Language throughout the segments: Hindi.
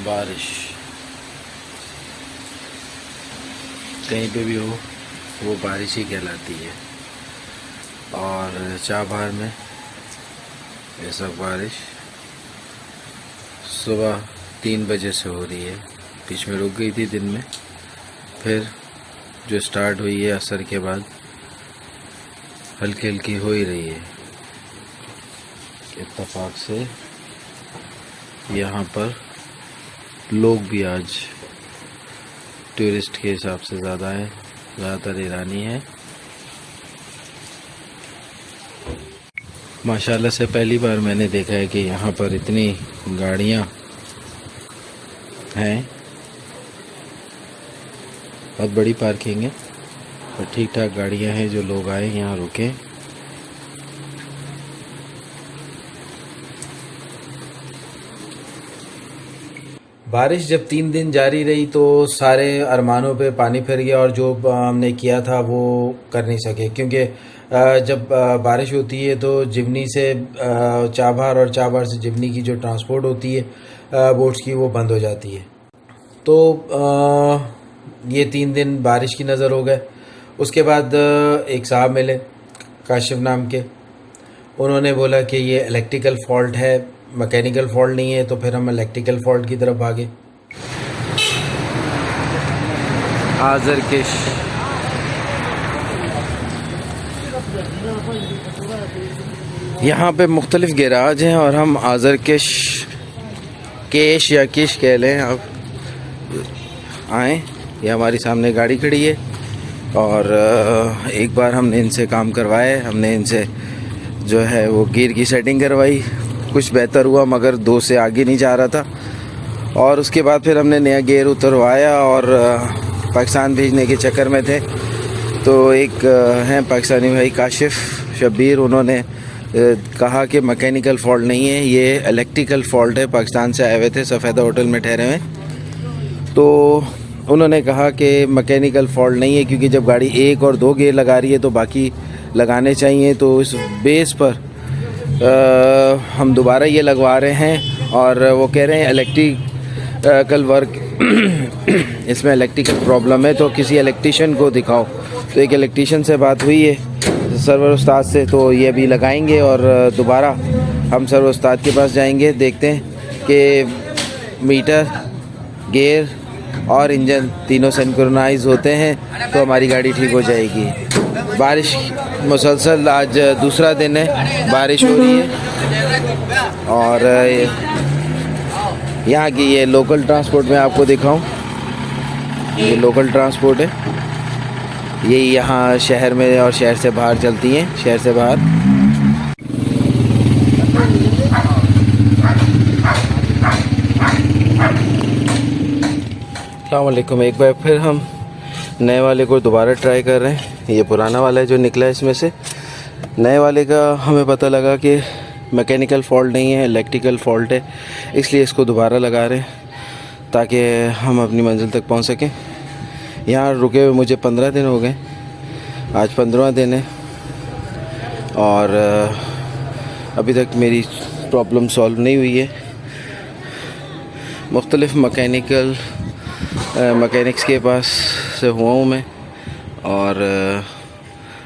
बारिश कहीं पे भी हो वो बारिश ही कहलाती है। और चाबहार में ये सब बारिश सुबह 3 बजे से हो रही है। बीच में रुक गई थी दिन में, फिर जो स्टार्ट हुई है असर के बाद हल्की हल्की हो ही रही है। इत्तेफाक से यहाँ पर लोग भी आज टूरिस्ट के हिसाब से ज़्यादा है, ज़्यादातर ईरानी है। माशाल्लाह से पहली बार मैंने देखा है कि यहाँ पर इतनी गाड़ियाँ हैं। बहुत बड़ी पार्किंग है और ठीक ठाक गाड़ियाँ हैं जो लोग आए यहाँ रुके। बारिश जब 3 दिन जारी रही तो सारे अरमानों पे पानी फिर गया और जो हमने किया था वो कर नहीं सके, क्योंकि जब बारिश होती है तो जिमनी से चाबहार और चाबहार से जिमनी की जो ट्रांसपोर्ट होती है बोट्स की वो बंद हो जाती है। तो ये 3 दिन बारिश की नज़र हो गए। उसके बाद एक साहब मिले काशिफ नाम के, उन्होंने बोला कि ये इलेक्ट्रिकल फॉल्ट है, मैकेनिकल फॉल्ट नहीं है। तो फिर हम इलेक्ट्रिकल फॉल्ट की तरफ भागे। आज़रकेश यहाँ पे मुख्तलिफ गैराज हैं और हम आज़रकेश केश या किश कह लें आप आएँ। ये हमारी सामने गाड़ी खड़ी है और एक बार हमने इनसे काम करवाया। हमने इनसे जो है वो गियर की सेटिंग करवाई, कुछ बेहतर हुआ मगर 2 से आगे नहीं जा रहा था। और उसके बाद फिर हमने नया गियर उतरवाया और पाकिस्तान भेजने के चक्कर में थे। तो एक हैं पाकिस्तानी भाई काशिफ शब्बीर, उन्होंने कहा कि मैकेनिकल फॉल्ट नहीं है, ये इलेक्ट्रिकल फॉल्ट है। पाकिस्तान से आए हुए थे, सफ़ेदा होटल में ठहरे हुए। तो उन्होंने कहा कि मैकेनिकल फॉल्ट नहीं है, क्योंकि जब गाड़ी 1 और 2 गियर लगा रही है तो बाकी लगाने चाहिए। तो इस बेस पर हम दोबारा ये लगवा रहे हैं और वो कह रहे हैं इलेक्ट्रिकल वर्क इसमें इलेक्ट्रिकल प्रॉब्लम है तो किसी इलेक्ट्रिशियन को दिखाओ। तो एक इलेक्ट्रिशियन से बात हुई है सरवर उस्ताद से, तो ये भी लगाएंगे और दोबारा हम सरवर उस्ताद के पास जाएंगे। देखते हैं कि मीटर, गियर और इंजन तीनों सिंक्रोनाइज होते हैं तो हमारी गाड़ी ठीक हो जाएगी। बारिश मुसलसल आज दूसरा दिन है, बारिश हो रही है। और यहाँ की ये लोकल ट्रांसपोर्ट में आपको दिखाऊं, ये लोकल ट्रांसपोर्ट है, ये यहाँ शहर में और शहर से बाहर चलती हैं, शहर से बाहर। अस्सलाम वालेकुम। एक बार फिर हम नए वाले को दोबारा ट्राई कर रहे हैं। ये पुराना वाला है जो निकला है इसमें से। नए वाले का हमें पता लगा कि मैकेनिकल फॉल्ट नहीं है, इलेक्ट्रिकल फॉल्ट है, इसलिए इसको दोबारा लगा रहे हैं ताकि हम अपनी मंजिल तक पहुंच सकें। यहाँ रुके हुए मुझे 15 दिन हो गए, आज 15वां दिन है और अभी तक मेरी प्रॉब्लम सॉल्व नहीं हुई है। मुख्तलिफ मैकेनिक्स के पास से हुआ हूँ मैं और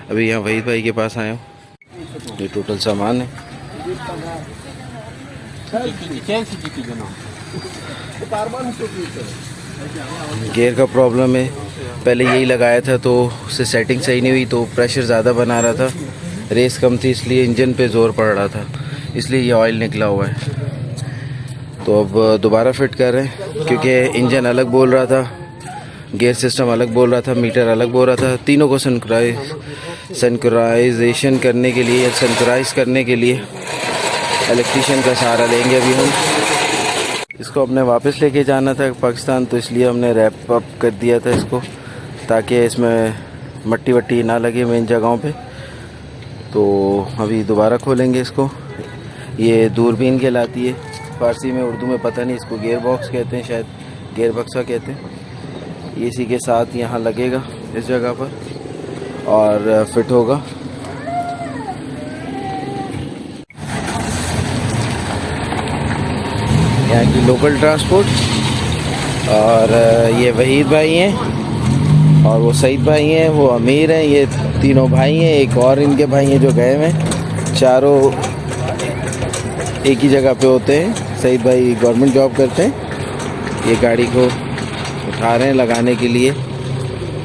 अभी यहाँ वहीद भाई के पास आया हूँ। ये टोटल सामान है। गियर का प्रॉब्लम है, पहले यही लगाया था तो उससे सेटिंग सही नहीं हुई, तो प्रेशर ज़्यादा बना रहा था, रेस कम थी, इसलिए इंजन पे ज़ोर पड़ रहा था, इसलिए ये ऑयल निकला हुआ है। तो अब दोबारा फिट कर रहे हैं क्योंकि इंजन अलग बोल रहा था, गियर सिस्टम अलग बोल रहा था, मीटर अलग बोल रहा था। तीनों को सिंक्रोनाइजेशन करने के लिए या सिंक्रोनाइज करने के लिए इलेक्ट्रिशियन का सहारा लेंगे अभी हम। इसको अपने वापस लेके जाना था पाकिस्तान, तो इसलिए हमने रैप अप कर दिया था इसको ताकि इसमें मट्टी वट्टी ना लगे मेन जगहों पे। तो अभी दोबारा खोलेंगे इसको। ये दूरबीन कहलाती है फ़ारसी में, उर्दू में पता नहीं, इसको गियर बॉक्स कहते हैं, शायद गियर बक्सा कहते हैं। ये इसी के साथ यहाँ लगेगा इस जगह पर और फिट होगा। यहाँ की लोकल ट्रांसपोर्ट। और ये वहीद भाई हैं और वो सईद भाई हैं, वो अमीर हैं। ये तीनों भाई हैं, एक और इनके भाई हैं जो गए हुए हैं। चारों एक ही जगह पे होते हैं। सईद भाई गवर्नमेंट जॉब करते हैं। ये गाड़ी को उठा रहे हैं लगाने के लिए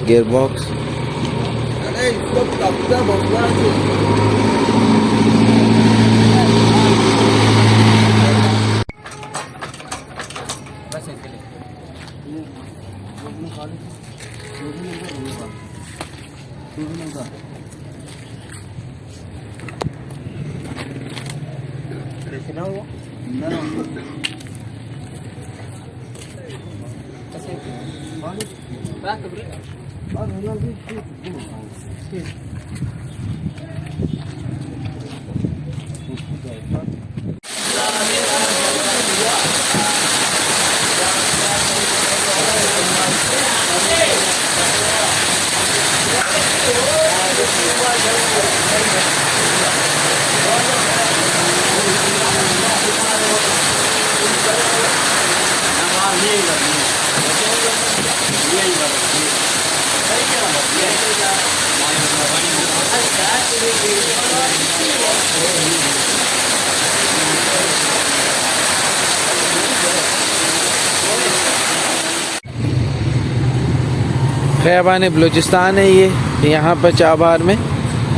गियर बॉक्स। खैबान बलूचिस्तान है ये, यहाँ पर चाबहार में।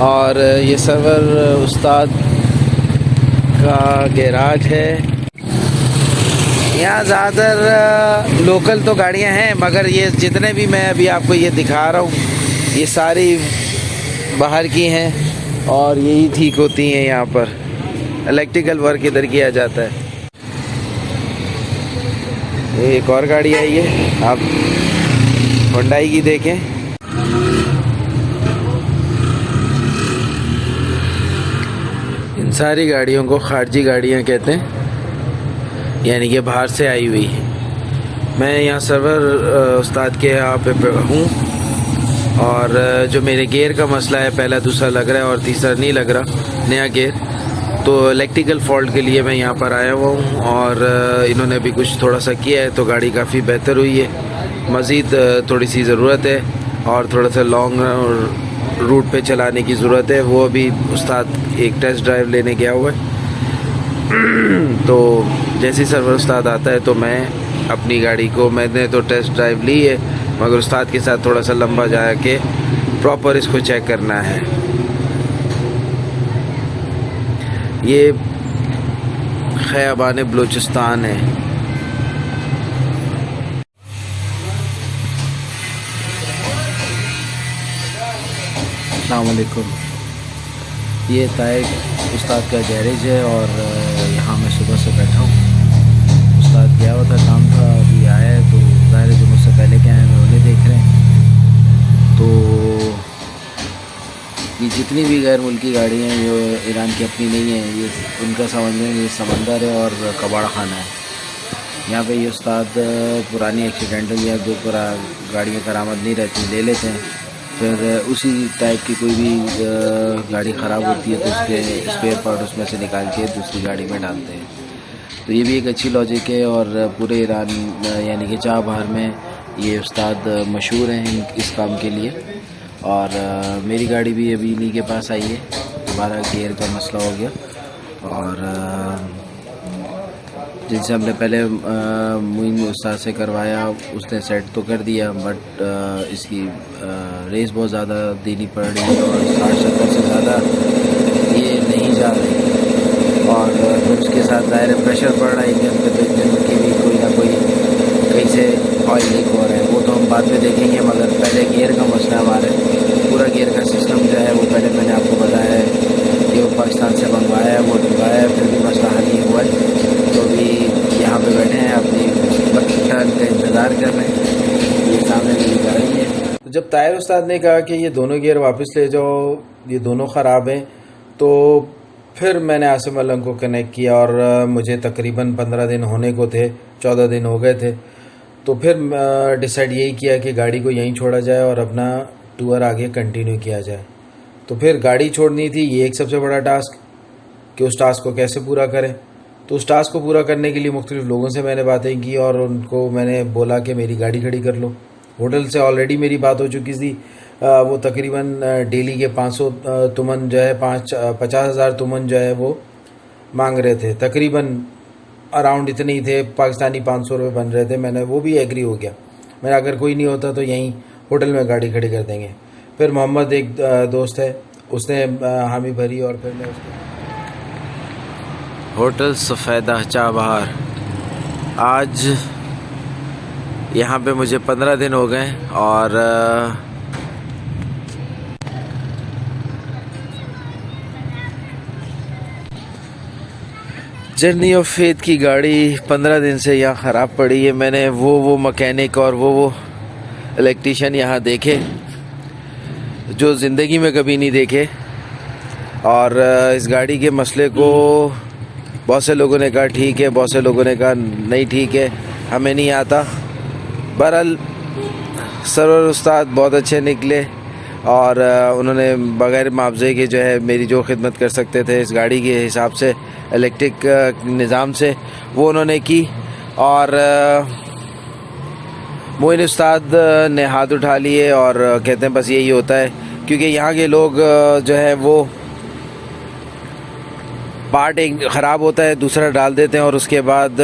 और ये सरवर उस्ताद का गैराज है। यहाँ ज़्यादातर लोकल तो गाड़ियाँ हैं, मगर ये जितने भी मैं अभी आपको ये दिखा रहा हूँ ये सारी बाहर की हैं और यही ठीक होती हैं। यहाँ पर इलेक्ट्रिकल वर्क इधर किया जाता है। ये एक और गाड़ी आई है, आप हुंडई की देखें। इन सारी गाड़ियों को खारजी गाड़ियाँ कहते हैं, यानी कि बाहर से आई हुई है। मैं यहाँ सरवर उस्ताद के यहाँ पे हूँ और जो मेरे गियर का मसला है, पहला दूसरा लग रहा है और तीसरा नहीं लग रहा नया गियर, तो इलेक्ट्रिकल फॉल्ट के लिए मैं यहाँ पर आया हुआ हूँ। और इन्होंने भी कुछ थोड़ा सा किया है तो गाड़ी काफ़ी बेहतर हुई है। मज़ीद थोड़ी सी ज़रूरत है और थोड़ा सा लॉन्ग रूट पे चलाने की ज़रूरत है। वो अभी उस्ताद एक टेस्ट ड्राइव लेने गया हुआ है। तो जैसे ही सरवर उस्ताद आता है तो मैं अपनी गाड़ी को, मैंने तो टेस्ट ड्राइव ली है मगर उस्ताद के साथ थोड़ा सा लंबा जा के प्रॉपर इसको चेक करना है। ये खैबान बलूचिस्तान है। अस्सलाम वालेकुम। ये ताइक उस्ताद का गैरेज है और यहाँ मैं सुबह से बैठा हूँ। उस्ताद गया हुआ था, काम था, अभी आया है तो ज़ाहिर है जो मुझसे पहले क्या है मैं उन्हें देख रहे हैं। तो ये जितनी भी गैर मुल्की गाड़ियाँ हैं जो ईरान की अपनी नहीं है, ये उनका समझने ये समंदर है और कबाड़ा खाना है। यहाँ पे ये उस्ताद पुरानी एक्सीडेंटल या जो गाड़ियाँ करामत नहीं रहती ले लेते हैं, फिर उसी टाइप की कोई भी गाड़ी ख़राब होती है तो उसके स्पेयर पार्ट उसमें से निकाल के दूसरी गाड़ी में डालते हैं। तो ये भी एक अच्छी लॉजिक है और पूरे ईरान यानी कि चाबहार में ये उस्ताद मशहूर हैं इस काम के लिए। और मेरी गाड़ी भी अभी इन्हीं के पास आई है, हमारा गियर का मसला हो गया और जिनसे हमने पहले मुइन उस्ताद से करवाया उसने सेट तो कर दिया, बट इसकी रेस बहुत ज़्यादा देनी पड़ रही है और 60-70 से ज़्यादा ये नहीं जा रही। और उसके साथ ज़ाहिर प्रेशर पड़ रहा है इंजन पे, तो इंजन की भी कोई ना कोई कहीं से ऑयल लीक हो रहा है। वो तो हम बाद में देखेंगे, मगर पहले गियर का मसला हमारे पूरा गियर का सिस्टम जो है वो पहले मैंने आपको बताया है कि वो पाकिस्तान से मंगवाया है, वो डुबाया है, फिर भी मसला हल नहीं हुआ है। तो अभी यहाँ पे बैठे हैं, अपनी टर्न का इंतज़ार कर रहे हैं। ये सामने मेरी गाड़ी है। तो जब ताहिर उस्ताद ने कहा कि ये दोनों गियर वापस ले जाओ, ये दोनों ख़राब हैं, तो फिर मैंने आसिम अलम को कनेक्ट किया और मुझे तकरीबन 15 दिन होने को थे, 14 दिन हो गए थे। तो फिर डिसाइड यही किया कि गाड़ी को यहीं छोड़ा जाए और अपना टूर आगे कंटिन्यू किया जाए। तो फिर गाड़ी छोड़नी थी, ये एक सबसे बड़ा टास्क कि उस टास्क को कैसे पूरा करें। तो उस टास्क को पूरा करने के लिए मुख्तलिफ लोगों से मैंने बातें की और उनको मैंने बोला कि मेरी गाड़ी खड़ी कर लो। होटल से ऑलरेडी मेरी बात हो चुकी थी। वो तकरीबन डेली के 500 तुमन जो है 50,000 तुमन जो है वो मांग रहे थे। तकरीबन अराउंड इतने ही थे, पाकिस्तानी 500 रुपये बन रहे थे। मैंने वो भी एग्री हो गया। मेरा अगर कोई नहीं होता तो यहीं होटल में गाड़ी खड़ी कर देंगे। फिर मोहम्मद एक दोस्त है, उसने हामी भरी और फिर मैं उसको होटल सफ़ेदा चाबहार। आज यहाँ पे मुझे 15 दिन हो गए और जर्नी ऑफ फेथ की गाड़ी 15 दिन से यहाँ ख़राब पड़ी है। मैंने वो मकैनिक और वो इलेक्ट्रीशियन यहाँ देखे जो ज़िंदगी में कभी नहीं देखे। और इस गाड़ी के मसले को बहुत से लोगों ने कहा ठीक है, बहुत से लोगों ने कहा नहीं ठीक है, हमें नहीं आता। बहरहाल सरवर उस्ताद बहुत अच्छे निकले और उन्होंने बग़ैर मुआवजे के जो है मेरी जो खिदमत कर सकते थे इस गाड़ी के हिसाब से, इलेक्ट्रिक निज़ाम से, वो उन्होंने की। और मोइन उस्ताद ने हाथ उठा लिए और कहते हैं बस यही होता है, क्योंकि यहाँ के लोग जो है वो पार्ट एक ख़राब होता है दूसरा डाल देते हैं और उसके बाद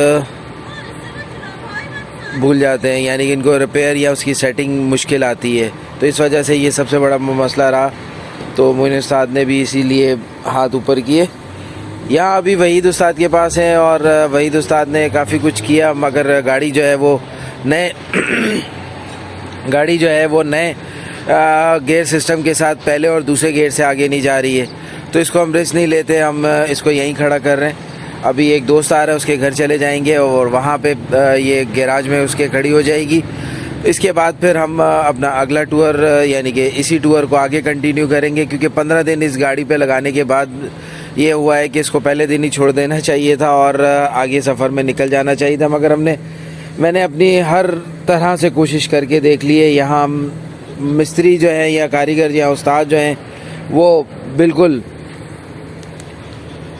भूल जाते हैं, यानी कि इनको रिपेयर या उसकी सेटिंग मुश्किल आती है। तो इस वजह से ये सबसे बड़ा मसला रहा। तो मोइन उस्ताद ने भी इसीलिए हाथ ऊपर किए। यहाँ अभी वहीद उस्ताद के पास हैं और वहीद उस्ताद ने काफ़ी कुछ किया, मगर गाड़ी जो है वो नए गियर सिस्टम के साथ पहले और दूसरे गियर से आगे नहीं जा रही है। तो इसको हम रिस्क नहीं लेते, हम इसको यहीं खड़ा कर रहे हैं। अभी एक दोस्त आ रहा है, उसके घर चले जाएंगे और वहाँ पे ये गैराज में उसके खड़ी हो जाएगी। इसके बाद फिर हम अपना अगला टूर यानी कि इसी टूर को आगे कंटिन्यू करेंगे, क्योंकि 15 दिन इस गाड़ी पे लगाने के बाद ये हुआ है कि इसको पहले दिन ही छोड़ देना चाहिए था और आगे सफ़र में निकल जाना चाहिए था। मगर मैंने अपनी हर तरह से कोशिश करके देख ली है। यहाँ मिस्त्री जो हैं या कारीगर या उस्ताद जो हैं वो बिल्कुल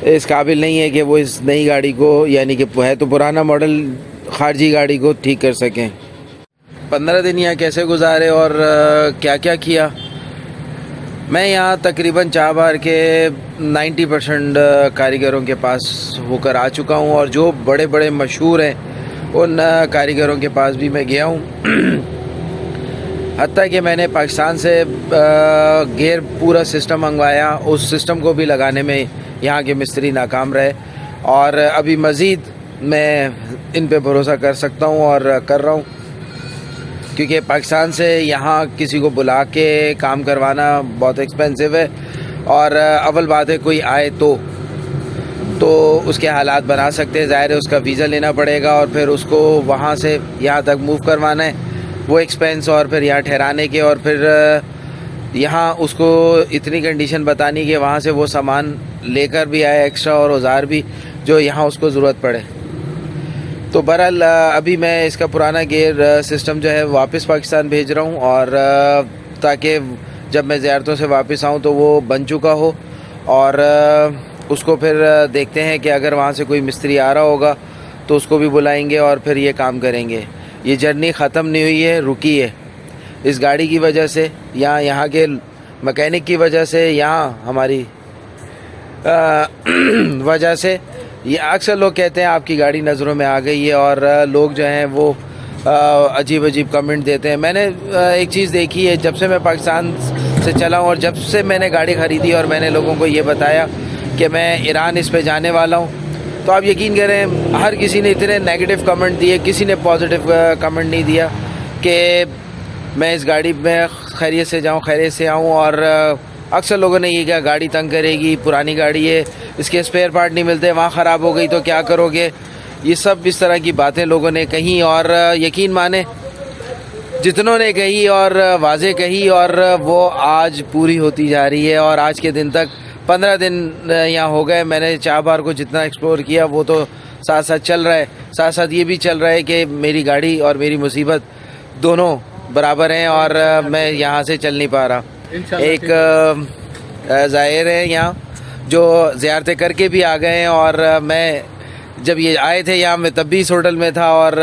इस काबिल नहीं है कि वो इस नई गाड़ी को, यानी कि है तो पुराना मॉडल, खारजी गाड़ी को ठीक कर सकें। 15 दिन यहाँ कैसे गुजारे और क्या क्या किया। मैं यहाँ तकरीबन चाबहार के 90% कारीगरों के पास होकर आ चुका हूँ और जो बड़े बड़े मशहूर हैं उन कारीगरों के पास भी मैं गया हूँ। हत्ता कि मैंने पाकिस्तान से गियर पूरा सिस्टम मंगवाया, उस सिस्टम को भी लगाने में यहाँ के मिस्त्री नाकाम रहे। और अभी मज़ीद मैं इन पे भरोसा कर सकता हूँ और कर रहा हूँ, क्योंकि पाकिस्तान से यहाँ किसी को बुला के काम करवाना बहुत एक्सपेंसिव है। और अव्वल बात है कोई आए तो उसके हालात बना सकते हैं, ज़ाहिर है उसका वीज़ा लेना पड़ेगा और फिर उसको वहाँ से यहाँ तक मूव करवाना है, वो एक्सपेंस, और फिर यहाँ ठहराने के, और फिर यहाँ उसको इतनी कंडीशन बतानी कि वहाँ से वो सामान लेकर भी आए एक्स्ट्रा और औजार भी जो यहाँ उसको ज़रूरत पड़े। तो बहरहाल अभी मैं इसका पुराना गियर सिस्टम जो है वापस पाकिस्तान भेज रहा हूँ और ताकि जब मैं ज़ियारतों से वापस आऊँ तो वो बन चुका हो। और उसको फिर देखते हैं कि अगर वहाँ से कोई मिस्त्री आ रहा होगा तो उसको भी बुलाएंगे और फिर ये काम करेंगे। ये जर्नी ख़त्म नहीं हुई है, रुकी है इस गाड़ी की वजह से, यहाँ के मैकेनिक की वजह से, यहाँ हमारी वजह से। ये अक्सर लोग कहते हैं आपकी गाड़ी नज़रों में आ गई है और लोग जो हैं वो अजीब अजीब कमेंट देते हैं। मैंने एक चीज़ देखी है, जब से मैं पाकिस्तान से चला हूँ और जब से मैंने गाड़ी ख़रीदी और मैंने लोगों को ये बताया कि मैं ईरान इस पे जाने वाला हूँ, तो आप यकीन करें हर किसी ने इतने नेगेटिव कमेंट दिए, किसी ने पॉजिटिव कमेंट नहीं दिया कि मैं इस गाड़ी में खैरियत से जाऊँ, खैरियत से आऊँ। और अक्सर लोगों ने ये कहा गाड़ी तंग करेगी, पुरानी गाड़ी है, इसके स्पेयर पार्ट नहीं मिलते, वहाँ ख़राब हो गई तो क्या करोगे, ये सब इस तरह की बातें लोगों ने कही। और यकीन माने जितनों ने कही और वाज़े कही और वो आज पूरी होती जा रही है। और आज के दिन तक 15 दिन यहाँ हो गए। मैंने चाबहार को जितना एक्सप्लोर किया वो तो साथ साथ चल रहा है, साथ साथ ये भी चल रहा है कि मेरी गाड़ी और मेरी मुसीबत दोनों बराबर हैं और मैं यहाँ से चल नहीं पा रहा। एक ज़ाहिर है यहाँ जो ज़ियारतें करके भी आ गए हैं और मैं जब ये आए थे यहाँ, मैं तब भी इस होटल में था, और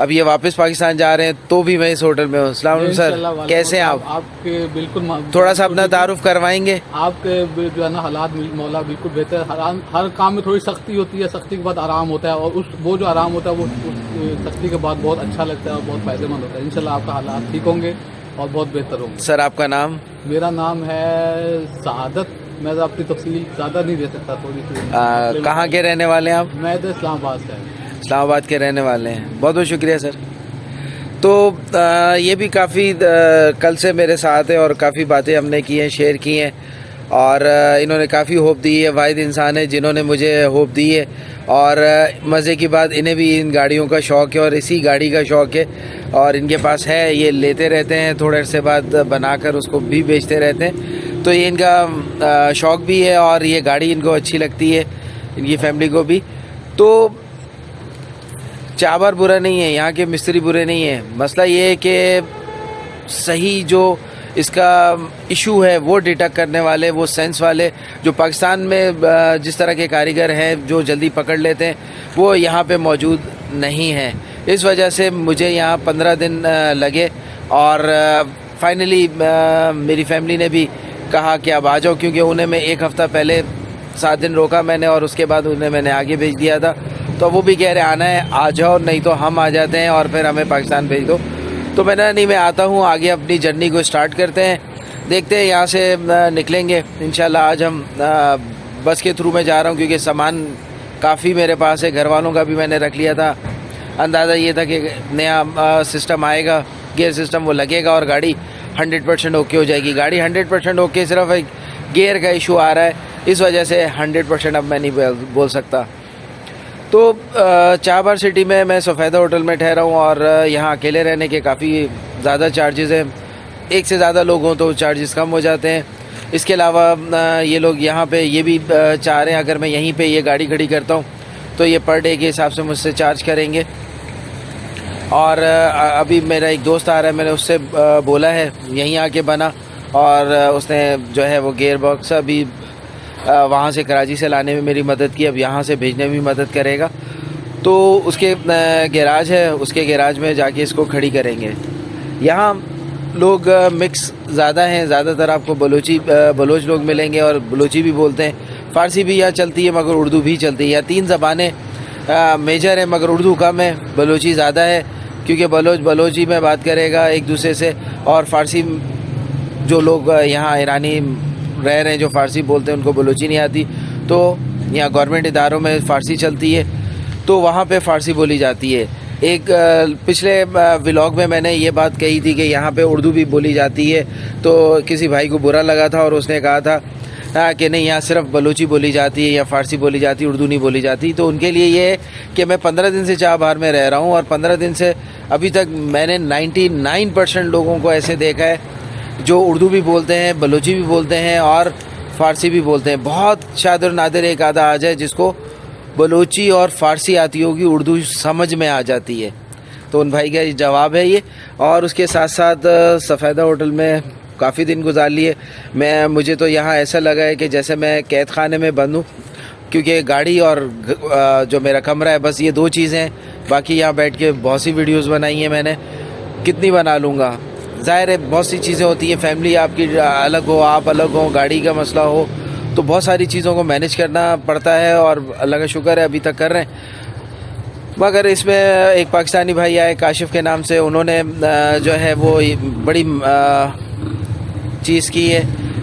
अब ये वापस पाकिस्तान जा रहे हैं तो भी मैं इस होटल में हूँ। अस्सलाम वालेकुम सर, कैसे हैं आप? आपके बिल्कुल थोड़ा सा अपना तारुफ करवाएंगे? आपके जो है ना हालात मौला बिल्कुल बेहतर है। हर काम में थोड़ी सख्ती होती है, सख्ती के बाद आराम होता है, और वो जो आराम होता है वो उस सख्ती के बाद बहुत अच्छा लगता है और बहुत फ़ायदेमंद होता है। इंशाल्लाह आपका हालात ठीक होंगे और बहुत बेहतर होंगे। सर आपका नाम? मेरा नाम है सादत। मैं तो अपनी तफसील ज़्यादा नहीं दे सकता, थोड़ी सी। कहाँ के रहने वाले हैं आप? मैं तो इस्लामाबाद से हूँ। इस्लामाबाद के रहने वाले हैं, बहुत बहुत शुक्रिया सर। तो ये भी काफ़ी कल से मेरे साथ है और काफ़ी बातें हमने की हैं, शेयर की हैं, और इन्होंने काफ़ी होप दी है। वाहिद इंसान है जिन्होंने मुझे होप दी है, और मज़े की बात, इन्हें भी इन गाड़ियों का शौक़ है और इसी गाड़ी का शौक़ है, और इनके पास है, ये लेते रहते हैं, थोड़े अरसे बाद बनाकर उसको भी बेचते रहते हैं। तो ये इनका शौक़ भी है और ये गाड़ी इनको अच्छी लगती है, इनकी फैमिली को भी। तो चाबर बुरा नहीं है, यहाँ के मिस्त्री बुरे नहीं हैं। मसला ये है कि सही जो इसका इशू है वो डिटेक्ट करने वाले, वो सेंस वाले जो पाकिस्तान में जिस तरह के कारीगर हैं जो जल्दी पकड़ लेते हैं, वो यहाँ पे मौजूद नहीं हैं। इस वजह से मुझे यहाँ 15 दिन लगे, और फाइनली मेरी फैमिली ने भी कहा कि अब आ जाओ, क्योंकि उन्हें मैं एक हफ़्ता पहले 7 दिन रोका मैंने, और उसके बाद उन्हें मैंने आगे भेज दिया था। तो वो भी कह रहे आना है आ जाओ, नहीं तो हम आ जाते हैं और फिर हमें पाकिस्तान भेज दो। तो मैंने नहीं, मैं आता हूँ, आगे अपनी जर्नी को स्टार्ट करते हैं, देखते हैं यहाँ से निकलेंगे इंशाल्लाह। आज हम बस के थ्रू में जा रहा हूँ, क्योंकि सामान काफ़ी मेरे पास है, घर वालों का भी मैंने रख लिया था। अंदाज़ा ये था कि नया सिस्टम आएगा, गियर सिस्टम, वो लगेगा और गाड़ी 100% ओके हो जाएगी। गाड़ी 100% ओके, सिर्फ एक गियर का इशू आ रहा है, इस वजह से 100% अब मैं नहीं बोल सकता। तो चाबार सिटी में मैं सफ़ेदा होटल में ठहरा हूँ, और यहाँ अकेले रहने के काफ़ी ज़्यादा चार्जेस हैं। एक से ज़्यादा लोग हों तो चार्जेस कम हो जाते हैं। इसके अलावा ये लोग यहाँ पे ये भी चाह रहे हैं, अगर मैं यहीं पे ये गाड़ी खड़ी करता हूँ तो ये पर डे के हिसाब से मुझसे चार्ज करेंगे। और अभी मेरा एक दोस्त आ रहा है, मैंने उससे बोला है यहीं आके बना, और उसने जो है वो गियर बॉक्स अभी वहाँ से कराची से लाने में मेरी मदद की, अब यहाँ से भेजने में भी मदद करेगा। तो उसके गैराज है, उसके गैराज में जाके इसको खड़ी करेंगे। यहाँ लोग मिक्स ज़्यादा हैं, ज़्यादातर आपको बलोच लोग मिलेंगे, और बलोची भी बोलते हैं। फ़ारसी भी यहाँ चलती है, मगर उर्दू भी चलती है। यहाँ 3 ज़बानें मेजर है, मगर उर्दू कम है, बलोची ज़्यादा है, क्योंकि बलोची में बात करेगा एक दूसरे से, और फ़ारसी जो लोग यहाँ ईरानी रह रहे हैं जो फ़ारसी बोलते हैं उनको बलोची नहीं आती। तो यहाँ गवर्नमेंट इदारों में फ़ारसी चलती है, तो वहाँ पे फ़ारसी बोली जाती है। एक पिछले व्लॉग में मैंने ये बात कही थी कि यहाँ पे उर्दू भी बोली जाती है, तो किसी भाई को बुरा लगा था और उसने कहा था कि नहीं, यहाँ सिर्फ बलोची बोली जाती है या फ़ारसी बोली जाती है, उर्दू नहीं बोली जाती। तो उनके लिए ये है कि मैं 15 दिन से चाबार में रह रहा हूँ, और 15 दिन से अभी तक मैंने 99% लोगों को ऐसे देखा है जो उर्दू भी बोलते हैं, बलोची भी बोलते हैं और फ़ारसी भी बोलते हैं। बहुत शायद और नादिर एक आधा आ जाए जिसको बलोची और फ़ारसी आती होगी, उर्दू समझ में आ जाती है। तो उन भाई का जवाब है ये। और उसके साथ साथ सफ़ेदा होटल में काफ़ी दिन गुजार लिए। मुझे तो यहाँ ऐसा लगा है कि जैसे मैं कैद खाने में बंद हूँ, क्योंकि गाड़ी और जो मेरा कमरा है, बस ये 2 चीज़ें हैं। बाकी यहाँ बैठ के बहुत सी वीडियोस बनाई हैं मैंने, कितनी बना लूँगा। ज़ाहिर है बहुत सी चीज़ें होती हैं, फैमिली आपकी अलग हो, आप अलग हो, गाड़ी का मसला हो, तो बहुत सारी चीज़ों को मैनेज करना पड़ता है, और अल्लाह का शुक्र है अभी तक कर रहे हैं। मगर इसमें एक पाकिस्तानी भाई आए काशिफ के नाम से, उन्होंने जो है वो बड़ी चीज़ की है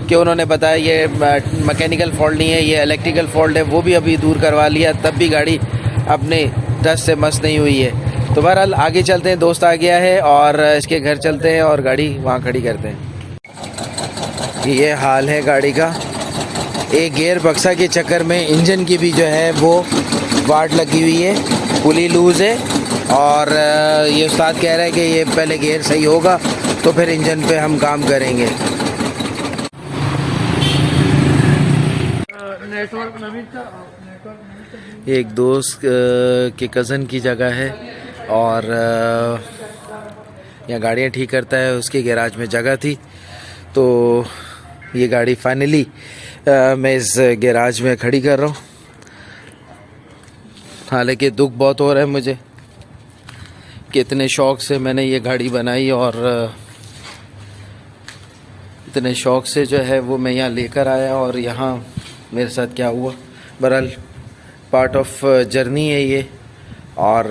कि उन्होंने बताया ये मैकेनिकल फॉल्ट नहीं है, ये इलेक्ट्रिकल फॉल्ट है। वो भी अभी दूर करवा लिया, तब भी गाड़ी अपने डस्ट से मस नहीं हुई है। तो बहरहाल आगे चलते हैं, दोस्त आ गया है और इसके घर चलते हैं और गाड़ी वहाँ खड़ी करते हैं। ये हाल है गाड़ी का। एक गियर बक्सा के चक्कर में इंजन की भी जो है वो वाट लगी हुई है, पुली लूज़ है, और ये उस्ताद कह रहा है कि ये पहले गियर सही होगा तो फिर इंजन पे हम काम करेंगे। एक दोस्त के कज़न की जगह है, और यहाँ गाड़ियाँ ठीक करता है, उसके गैराज में जगह थी, तो ये गाड़ी फाइनली मैं इस गैराज में खड़ी कर रहा हूँ। हालांकि दुख बहुत हो रहा है मुझे कि इतने शौक़ से मैंने ये गाड़ी बनाई और इतने शौक़ से जो है वो मैं यहाँ लेकर आया और यहाँ मेरे साथ क्या हुआ। बहरहाल पार्ट ऑफ जर्नी है ये, और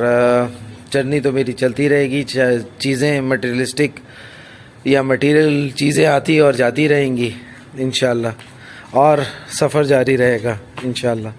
जर्नी तो मेरी चलती रहेगी। चीज़ें मटेरियलिस्टिक या मटेरियल चीज़ें आती और जाती रहेंगी इंशाल्लाह, और सफ़र जारी रहेगा इंशाल्लाह।